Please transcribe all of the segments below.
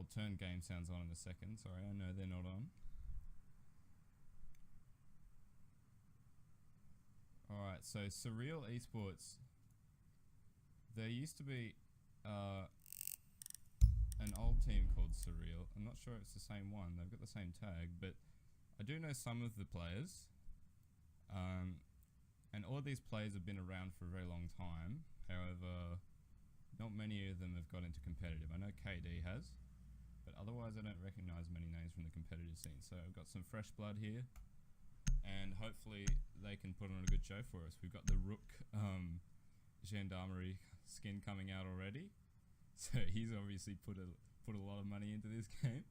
I'll turn game sounds on in a second. Sorry, I know they're not on. Alright, so Surreal Esports. There used to be an old team called Surreal. I'm not sure it's the same one. They've got the same tag, but I do know some of the players. And all of these players have been around for a very long time. However, not many of them have got into competitive. I know KD has, but otherwise I don't recognise many names from the competitive scene. So I've got some fresh blood here, and hopefully they can put on a good show for us. We've got the Rook Gendarmerie skin coming out already, so he's obviously put a lot of money into this game.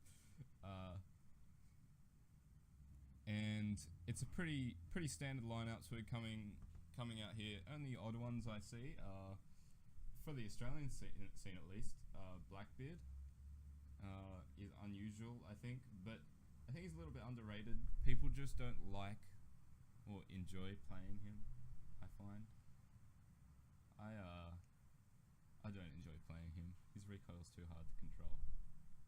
And it's a pretty standard lineups we're coming out here. Only odd ones I see are, for the Australian scene at least, Blackbeard is unusual, I think, but I think he's a little bit underrated. People just don't like or enjoy playing him, I find. I don't enjoy playing him. His recoil's too hard to control.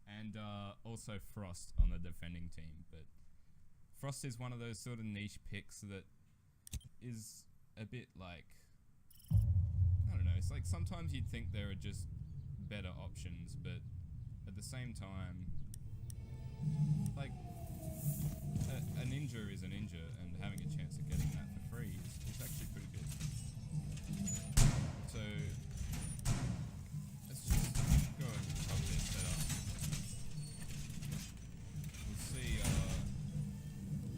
And also Frost on the defending team, but Frost is one of those sort of niche picks that is a bit like, I don't know, it's like sometimes you'd think there are just better options, but at the same time, like, a ninja is a ninja, and having a chance of getting that for free is actually pretty good. So, let's just go over the top of their setup.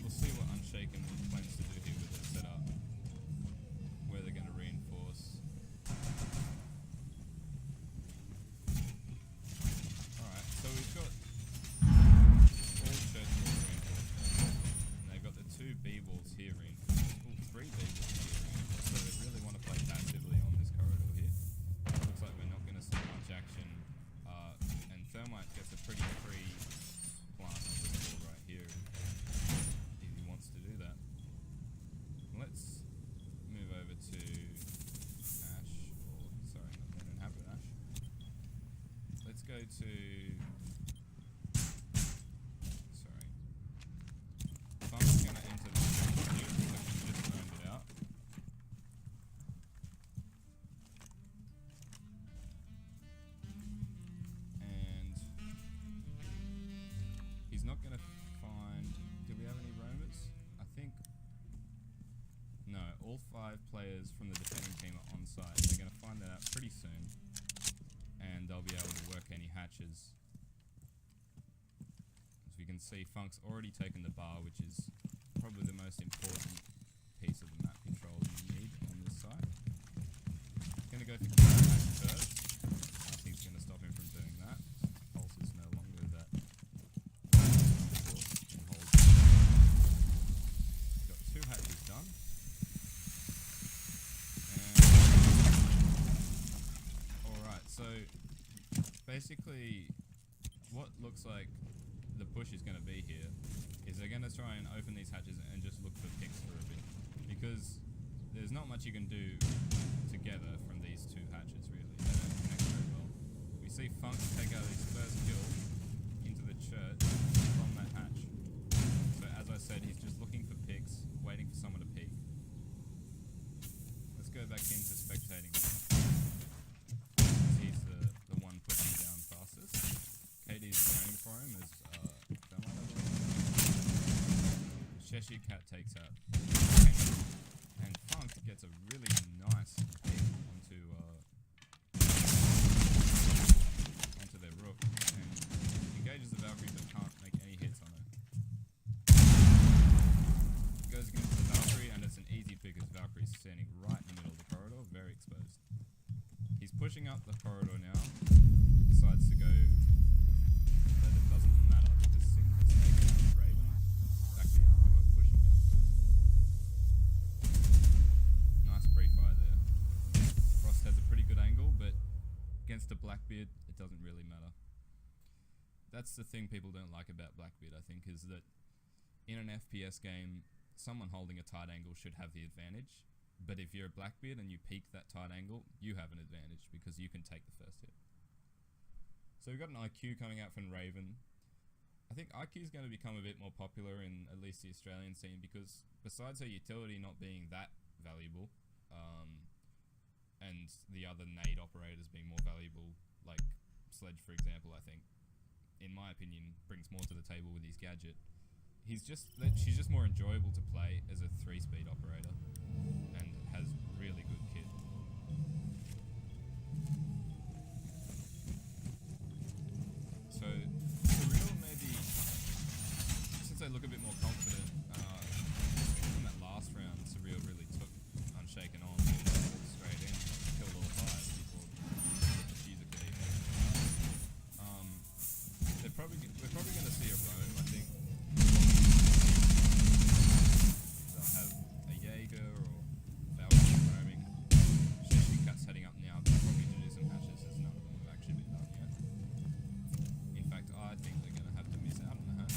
We'll see what Unshaken plans to do here with their setup, where they're going to reinforce. Alright, so we've got all church walls reinforced, and they've got the 2 B-walls here reinforced. Oh, 3 B-walls here reinforced, so they really want to play passively on this corridor here. Looks like we're not going to see much action, and Thermite gets a pretty free plant on the wall right here if he wants to do that. Let's move over to Ash, or sorry, they don't have an Ash. Let's go to, sorry, Funk's gonna enter the here, looks like he just burned it out. And he's not gonna find, do we have any roamers? I think, no, all 5 players from the defending team are on site. They're going to find that out pretty soon, and they'll be able to work any hatches. As we can see, Funk's already taken the bar, which is probably the most important piece of the map control you need on this site. He's going to go for hatch first. Nothing's going to stop him from doing that. Pulse is no longer that. Got 2 hatches done. Alright, so basically what looks like the push is going to be here is they're going to try and open these hatches and just look for picks for a bit, because there's not much you can do together from these 2 hatches really. They don't connect very well. We see Funk take out his first kill into the church from that hatch. So as I said, he's just looking for picks, waiting for someone to peek. Let's go back into spectating. He's the one pushing down fastest. KD's going for him as Cheshire Cat takes out and Funk gets a really nice hit onto their Rook and engages the Valkyrie but can't make any hits on it. Goes against the Valkyrie and it's an easy pick as Valkyrie's standing right in the middle of the corridor, very exposed. He's pushing up the corridor now, decides to go, but it doesn't matter because Singh has taken out Raven. Back the armor got pushing down the nice pre-fire there. Frost has a pretty good angle, but against a Blackbeard, it doesn't really matter. That's the thing people don't like about Blackbeard, I think, is that in an FPS game, someone holding a tight angle should have the advantage, but if you're a Blackbeard and you peek that tight angle, you have an advantage because you can take the first hit. So we've got an IQ coming out from Raven. I think IQ is going to become a bit more popular in at least the Australian scene because besides her utility not being that valuable, and the other nade operators being more valuable, like Sledge for example, I think, in my opinion, brings more to the table with his gadget. She's just more enjoyable to play as a 3-speed operator and has really good kit. So SuR maybe, since they look a bit more confident, in that last round, SuR really took Unshaken on straight in, killed all 5 before the Fuser could even. We're probably going to see a roam, I think. They'll have a Jaeger or Falcon roaming. Sheshi Cat's heading up now. They'll probably do some hatches as none of them have actually been done yet. In fact, I think they're going to have to miss out on the hatch.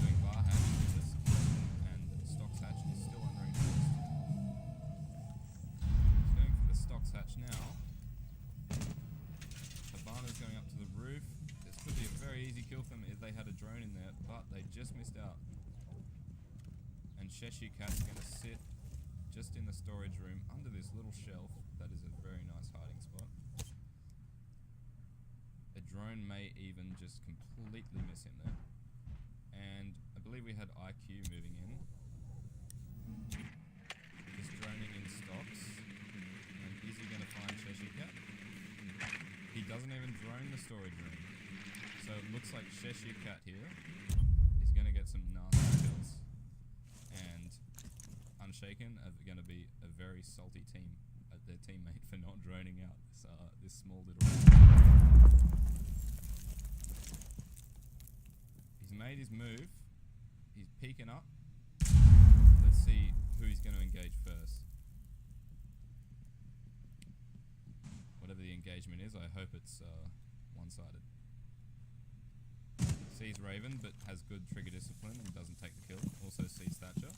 Doing bar hatch and Stocks hatch is still unreinforced. He's going for the Stocks hatch now. Habana's going up to the roof. This could be a very easy kill for them if they had a drone in there, but they just missed out. And Sheshi Cat's going to sit just in the storage room under this little shelf. That is a very nice hiding spot. A drone may even just completely miss him there. And I believe we had IQ moving in. Just droning in Stocks. And is he going to find Sheshi Cat? He doesn't even drone the storage room. So it looks like Sheshi Cat here is going to get some nasty kills. And Unshaken are going to be a very salty team at their teammate for not droning out this small little... He's made his move. He's peeking up. Let's see who he's going to engage first. Whatever the engagement is, I hope it's one-sided. Sees Raven, but has good trigger discipline and doesn't take the kill. Also sees Thatcher.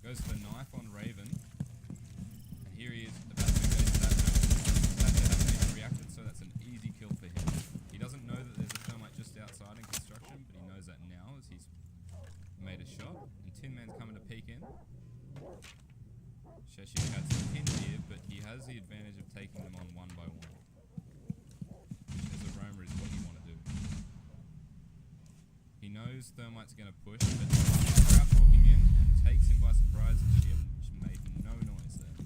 Goes for knife on Raven. And here he is about to engage Thatcher. Thatcher hasn't even reacted, so that's an easy kill for him. He doesn't know that there's a thermite just outside in construction, but he knows that now as he's made a shot. And Tin Man's coming to peek in. Sheshi Cat's pinned here, but he has the advantage of taking them on one by one. As a roamer is what you want to do. He knows Thermite's going to push, but Crouch walking in and takes him by surprise. She made no noise there.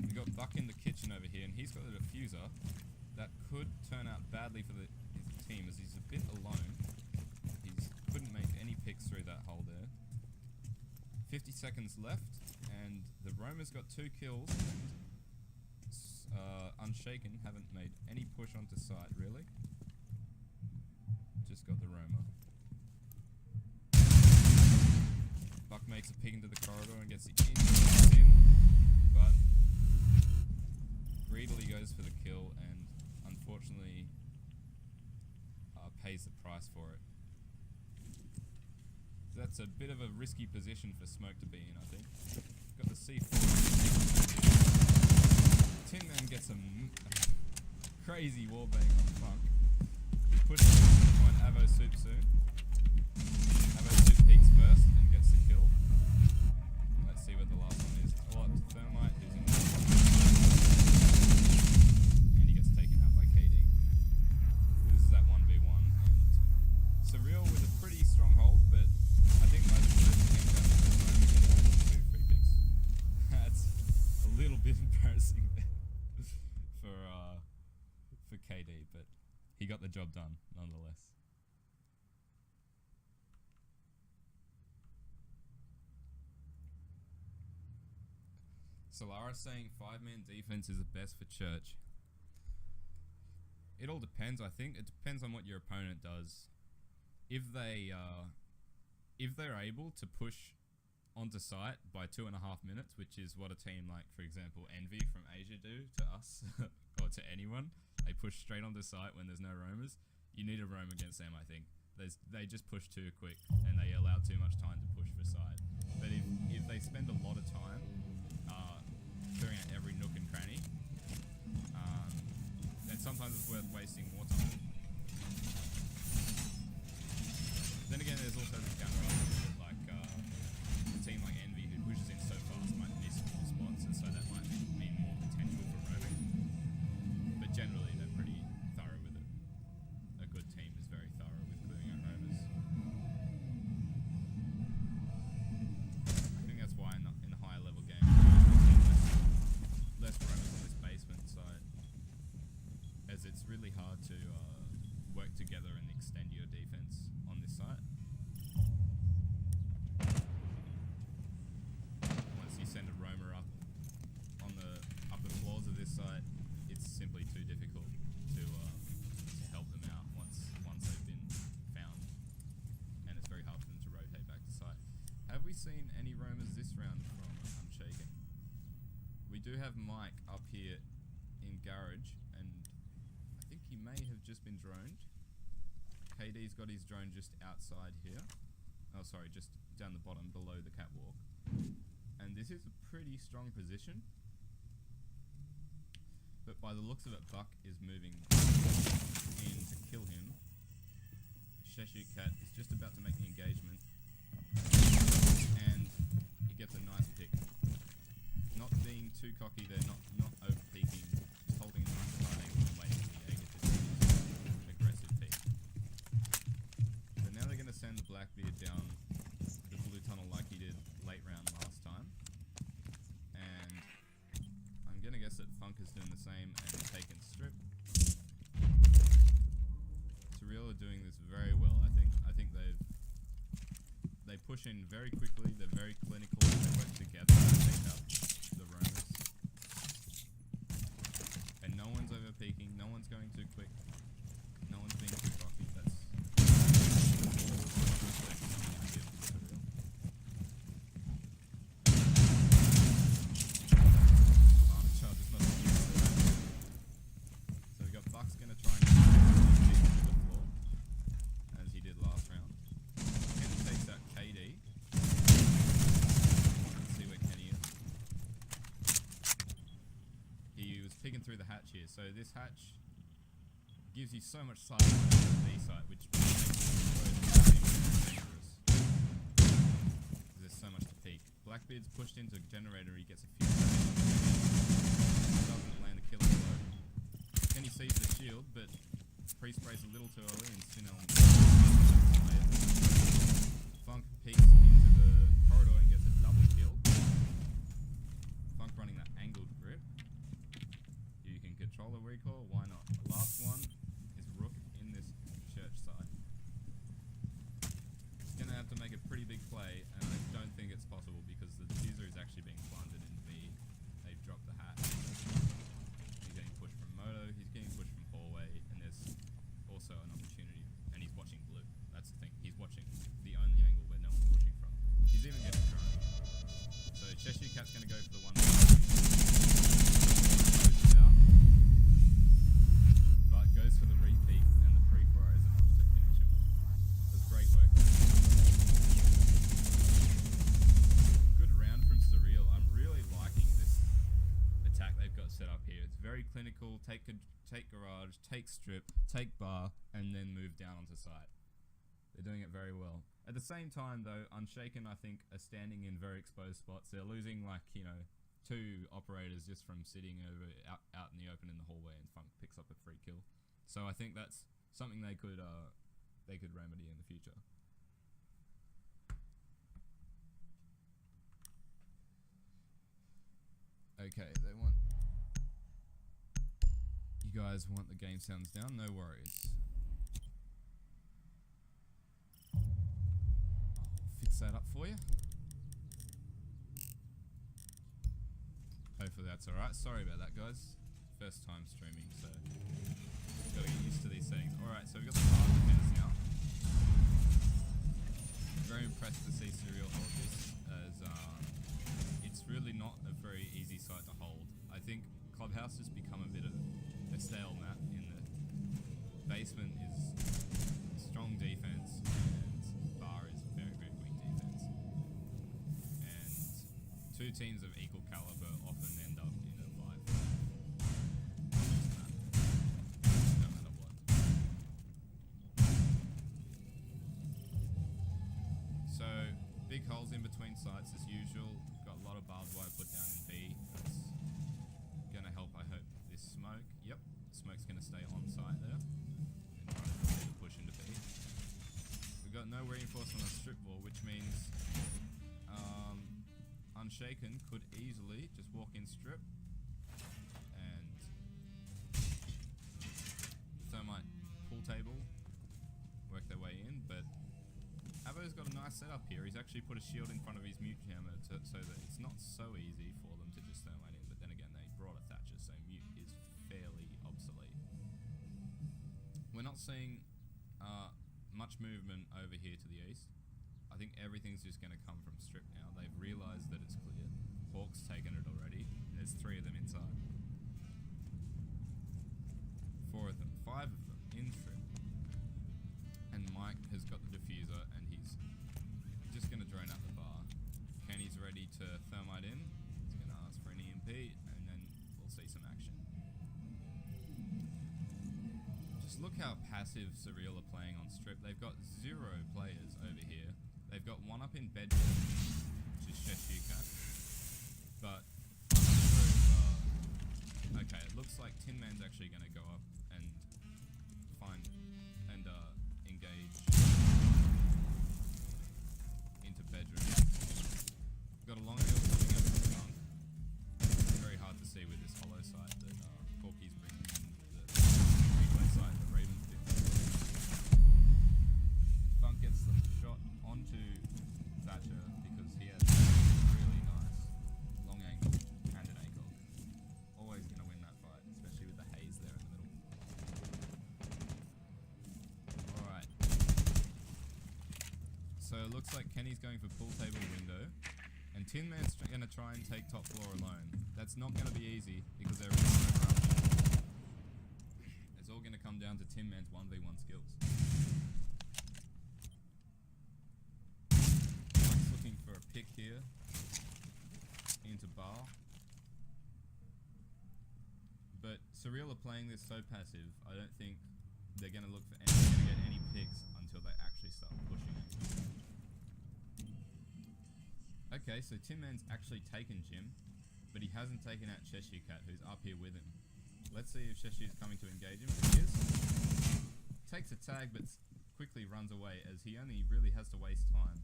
We got Buck in the kitchen over here, and he's got a diffuser that could turn out badly for his team as he's a bit alone. Couldn't make any picks through that hole there. 50 seconds left, and the Roamer's got 2 kills, and Unshaken haven't made any push onto site, really. Just got the Roamer. Buck makes a peek into the corridor and gets the in, but greedily goes for the kill, and unfortunately pays the price for it. That's a bit of a risky position for Smoke to be in, I think. Got the C4. Tin Man gets a crazy wallbang on Funk. Pushing to find Avo Soup soon. Avo Soup peeks first and gets the kill. Let's see what the last one is. It's all up to Thermite, who's in the and he gets taken out by KD. Loses that 1v1, and SuR with a pretty strong hold, but I think most of it came down to the 2 free picks. That's a little bit embarrassing for KD, but he got the job done nonetheless. Solara saying 5-man defense is the best for Church. It all depends, I think. It depends on what your opponent does. If they're able to push onto site by 2.5 minutes, which is what a team like, for example, Envy from Asia do to us, or to anyone, they push straight onto site when there's no roamers. You need a roam against them, I think. They just push too quick, and they allow too much time to push for site. But if they spend a lot of time seen any roamers this round from Unshaken. We do have Mike up here in garage, and I think he may have just been droned. KD's got his drone just outside here. Oh, sorry, just down the bottom below the catwalk. And this is a pretty strong position. But by the looks of it, Buck is moving in to kill him. Cheshire Cat is just about to make the engagement. And he gets a nice pick. Not being too cocky there, not over-peaking, just holding a nice side angle and waiting for the Jaeger to do his aggressive peak. So now they're going to send the Blackbeard down the blue tunnel like he did late round last time. And I'm going to guess that Funk is doing the same and taking strip. SuR are doing this very well, I think. I think they push in very quickly, they're very clinical, they work together to take out the roamers. And no one's over-peaking, no one's going too quick, no one's being too cocky. That's so we got Buck's gonna try and get to the floor, as he did last round. And he takes out KD. Let's see where Kenny is. He was peeking through the hatch here, so this hatch gives you so much sight on the B site, which makes it dangerous. There's so much to peek. Blackbeard's pushed into generator, he gets a few doesn't land the killer blow. Kenny sees the shield, but pre-sprays a little too early and Sinel Funk peeks into the corridor and gets a double kill. Funk running that angled grip. You can control a recoil, why not? The last one is Rook in this church side. He's going to have to make a pretty big play, and I don't think it's possible because the diffuser is actually being plundered in B. They've dropped the hat. He's getting pushed from Moto, he's getting pushed from hallway, and there's also an opportunity, and he's watching blue. That's the thing, he's watching the only angle where no one's pushing from. He's even getting thrown. So Cheshire Cat's going to go for the one. But goes for the repeat, and the pre-fire is enough to finish him off. It was great work. Good round from SuR. I'm really liking this attack they've got set up here. It's very clinical, take garage, take strip, take bar, and then move down onto site. They're doing it very well. At the same time though, Unshaken I think are standing in very exposed spots. They're losing like, you know, 2 operators just from sitting over out in the open in the hallway, and Funk picks up a free kill. So I think that's something they could remedy in the future. Okay, you guys want the game sounds down? No worries. I'll fix that up for you. Hopefully that's alright. Sorry about that, guys. First time streaming, so gotta get used to these settings. Alright, so we've got the bar defense now. Very impressed to see SuR hold this, as it's really not a very easy site to hold. I think Clubhouse has become a bit of a stale map in that basement is strong defense and bar is very, very weak defense. And 2 teams of equal caliber often end up in a 5. No matter what. So, big holes in between sites as usual. Got a lot of barbed wire put down in B. That's gonna help, I hope, this smoke. Yep, smoke's gonna stay on site there and try to push into B. We've got no reinforcement on strip wall, which means Unshaken could easily just walk in strip and thermite pool table, work their way in, but Avo's got a nice setup here. He's actually put a shield in front of his mute jammer so that it's not so easy for them to just thermite in, but then again they brought a Thatcher, so mute is fairly obsolete. We're not seeing much movement over here to the east. I think everything's just going to come from strip now. They've realised that it's clear. Hawk's taken it already. There's 3 of them inside. 4 of them. 5 of them in strip. And Mike has got the diffuser and he's just going to drone out the bar. Kenny's ready to thermite in. He's going to ask for an EMP and then we'll see some action. Just look how passive SuR are playing on strip. They've got 0 players over here. They've got 1 up in bedroom, which is SuR. But okay, it looks like Tin Man's actually going to go up and find and engage into bedroom. Got a long hill coming up from the front. Very hard to see with this hollow site that Corky's bringing in the replay site that Ravens did. Funk gets the shot onto Thatcher because he has really nice long angle and an ACOG. Always going to win that fight, especially with the haze there in the middle. Alright. So it looks like Kenny's going for pool table window. And Tin Man's going to try and take top floor alone. That's not going to be easy because there is no rush. It's all going to come down to Tin Man's 1v1 skills. Mike's looking for a pick here into bar. But SuR are playing this so passive, I don't think they're going to look for get any picks until they actually start pushing it. Okay, so Tin Man's actually taken Jim, but he hasn't taken out Cheshire Cat, who's up here with him. Let's see if Cheshire's coming to engage him. He is. Takes a tag, but quickly runs away, as he only really has to waste time.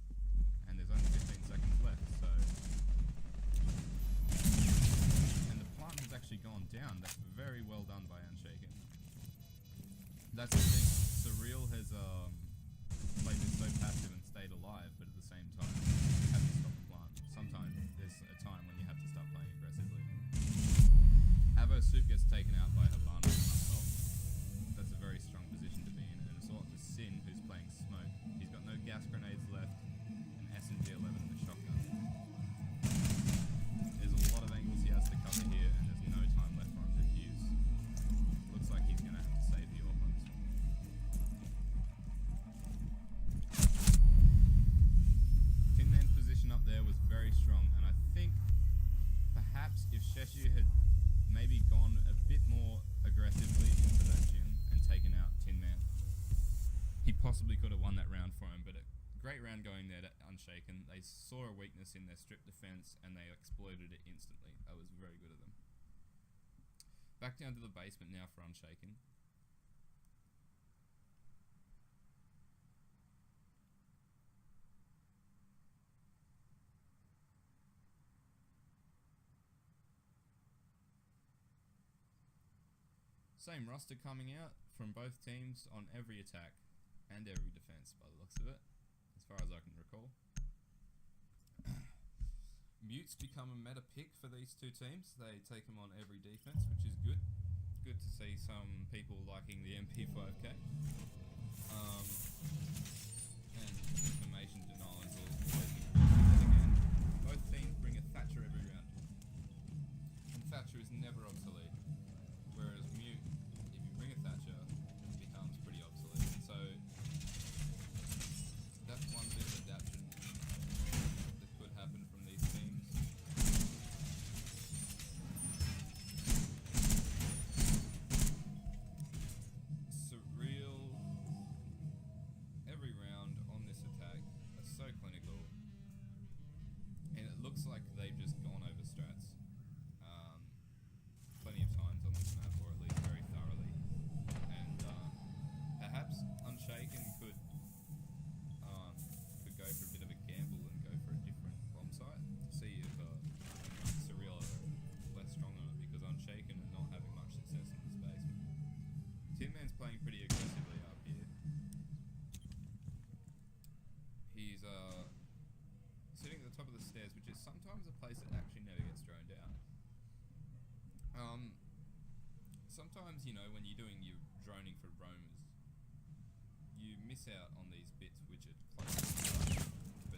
And there's only 15 seconds left, so... And the plant has actually gone down. That's very well done by Unshaken. That's the thing. SuR has played this so passive and stayed alive, but at the same time, you have to stop the plant. Sometimes there's a time when you have to start playing aggressively. Soup gets taken out by Habana on top. That's a very strong position to be in. And it's all up to Sin, who's playing smoke. He's got no gas grenades left, an SMG-11 and a shotgun. There's a lot of angles he has to cover here, and there's no time left for him to defuse. Looks like he's going to have to save the AWP on this one. Tin Man's position up there was very strong, and I think perhaps if Sheshu had maybe gone a bit more aggressively into that gym and taken out Tin Man, he possibly could have won that round for him. But a great round going there to Unshaken. They saw a weakness in their strip defense and they exploited it instantly. That was very good of them. Back down to the basement now for Unshaken. Same roster coming out from both teams on every attack and every defense by the looks of it, as far as I can recall. Mute's become a meta pick for these two teams. They take them on every defense, which is good. Good to see some people liking the MP5K. And information denial is always good again. Both teams bring a Thatcher every round. And Thatcher is never obsolete. Whereas Mute, if you bring a Thatcher, it becomes pretty obsolete. So that's one bit of adaptation that could happen from these teams. Surreal, every round on this attack are so clinical, and it looks like they've just gone over strats. Plenty of times on this map, or at least very thoroughly, and perhaps Unshaken could go for a bit of a gamble and go for a different bomb site to see if SuR are less strong on it, because Unshaken are not having much success in this basement. Tin Man's playing pretty aggressively up here. He's sitting at the top of the stairs, which is sometimes a place that actually never gets droned out. Sometimes, you know, when you're doing your droning for roamers, you miss out on these bits which are close to the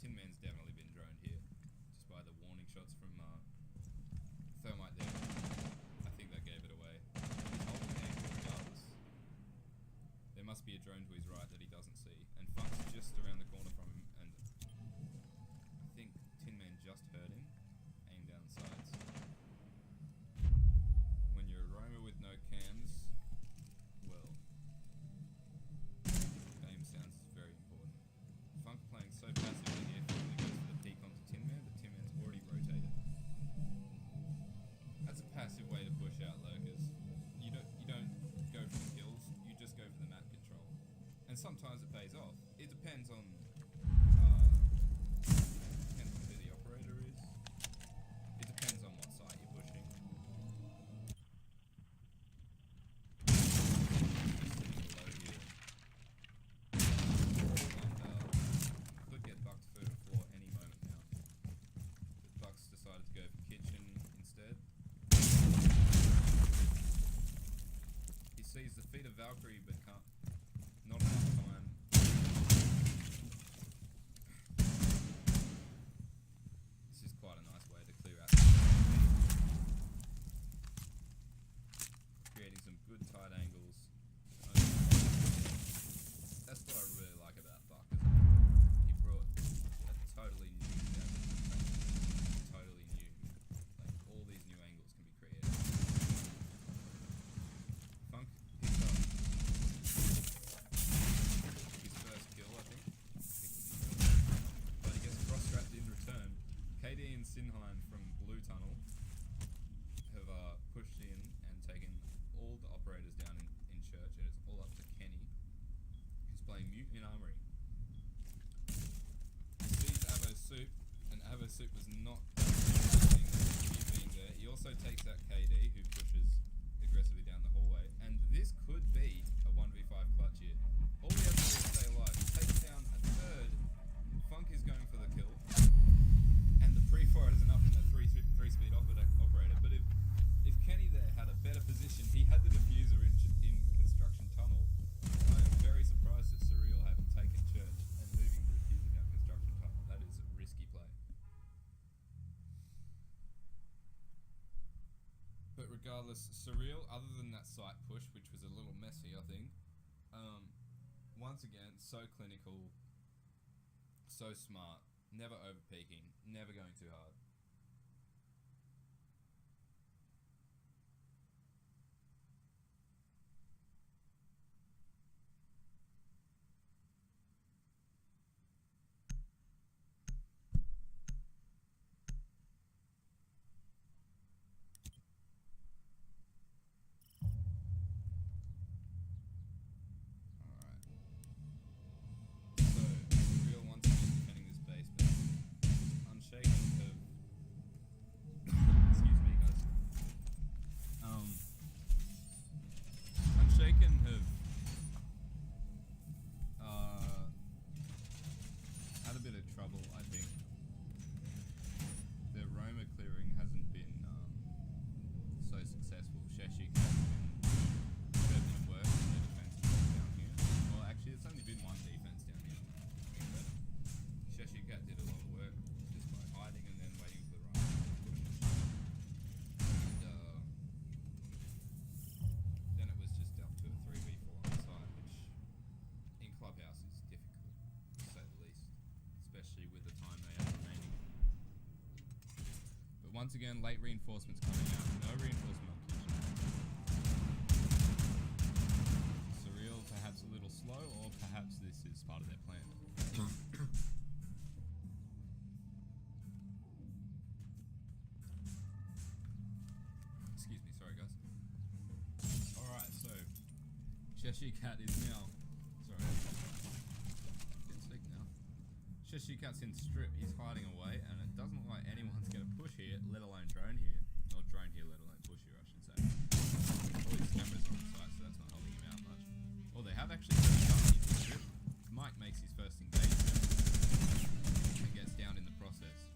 Tin Man's definitely been droned here, just by the warning shots from Thermite there. I think that gave it away. He's holding angle regardless. There must be a drone to his right that he doesn't see, and Funk's just around the corner from him, and I think Tin Man just heard him. Aim down sights. When you're a roamer with no cams, well, aim sounds very important. Funk playing so passively here, he goes for the peek onto Tin Man, but Tin Man's already rotated. That's a passive way to push out lurkers. You don't go for the kills, you just go for the map control. And sometimes it pays off. It depends on who the operator is. It depends on what site you're pushing. Could get Buck's third floor any moment now. But Buck's decided to go for kitchen instead. He sees the feet of Valkyrie but can't. Not enough time. This is quite a nice way to clear out. Creating some good tight angles. That's what I really like about Buck, isn't it? He brought a totally new totally new. Like, all these new angles can be created. Funk picks up his first kill, I think. But he gets cross-strapped in return. KD and Sinheim from Blue Tunnel have pushed in and taken all the operators down in church, and it's all up to Kenny, who's playing mute in armory. He sees Avo Soup, and Avo Soup was not being there. He also takes out KD, who pushes aggressively down the hallway, and this could be a 1v5 clutch here. All we have to do is stay alive. He takes down a third. Funk is going for the kill, and the pre-fire is enough in that three-speed operator. But if Kenny there had a better position, he had the diffuser in construction tunnel. I am very surprised that SuR haven't taken church and moving the diffuser down construction tunnel. That is a risky play. But regardless, SuR, other than that site push, which was a little messy, I think, once again, so clinical, so smart, never over-peaking, never going too hard. Once again, late reinforcements coming out. No reinforcement on kitchen. SuR perhaps a little slow, or perhaps this is part of their plan. Excuse me, sorry guys. Alright, so Cheshire Cat is now... Sorry. Can't speak now. Cheshire Cat's in strip, he's hiding away, and it doesn't look like anyone's going to push here, let alone drone here. Or drone here, let alone push here, I should say. All these cameras are on site, so that's not holding him out much. Well, they have actually put him into the strip. Mike makes his first engagement and gets down in the process.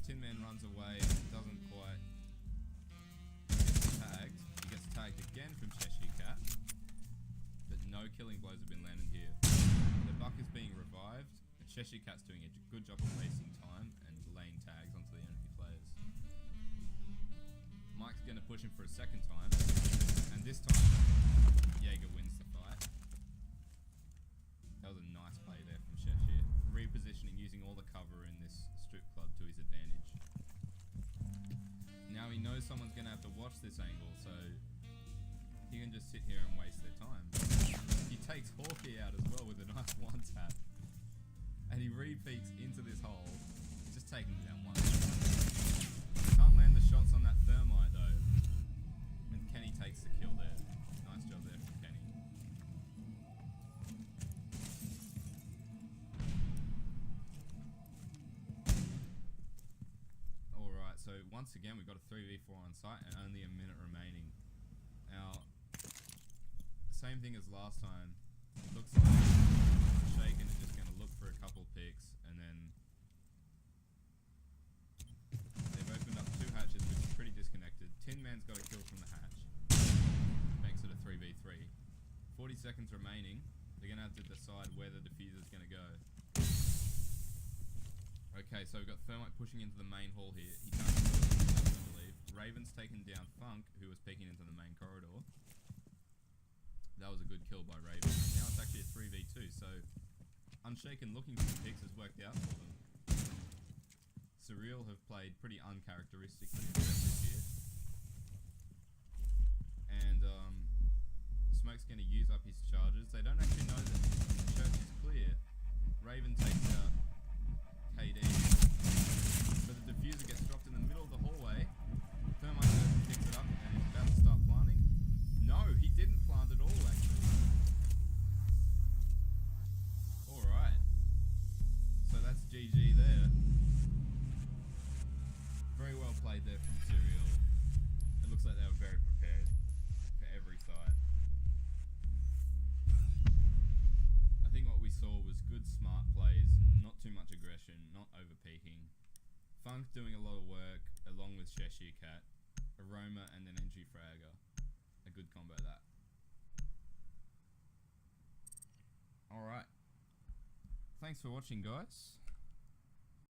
Tin Man runs away, doesn't quite get tagged. He gets tagged again from Cheshire Cat, but no killing blows have been landed here. The Buck is being revived, and Cheshire Cat's doing a good job of wasting time and laying tags onto the enemy players. Mike's going to push him for a second time, and this time Jaeger wins the fight. That was a nice play there from Cheshire, repositioning, using all the cover in this strip club to his advantage. Now he knows someone's going to have to watch this angle, so he can just sit here and waste their time. He takes Hawkeye out as well with a nice one tap. And he re-peeks into this hole. He's just taking it down once. Can't land the shots on that thermite though. And Kenny takes the kill there. Nice job there from Kenny. Alright, so once again we've got a 3v4 on site and only a minute remaining. Now, same thing as last time. It looks like Shaken is just going to look for a couple picks, and then they've opened up 2 hatches, which is pretty disconnected. Tin Man's got a kill from the hatch. Makes it a 3v3. 40 seconds remaining. They're going to have to decide where the diffuser's going to go. Okay, so we've got Thermite pushing into the main hall here. He can't kill him, I believe. Raven's taken down Funk, who was peeking into the main corridor. That was a good kill by Raven. Now it's actually a 3v2, so Unshaken looking for the picks has worked out for them. SuR have played pretty uncharacteristically aggressive here. And Smoke's going to use up his charges. They don't actually know that the church is clear. Raven takes out KD. But the diffuser gets dropped in the middle of the hallway. Thermite picks it up and is about to start planting. No, he didn't plant at all, actually. Alright. So that's GG there. Very well played there from SuR. It looks like they were very prepared for every site. I think what we saw was good, smart plays, not too much aggression, not over-peaking. Funk doing a lot of work, along with Cheshire Cat, Aroma, and then NG Fragger. A good combo that. Alright. Thanks for watching, guys.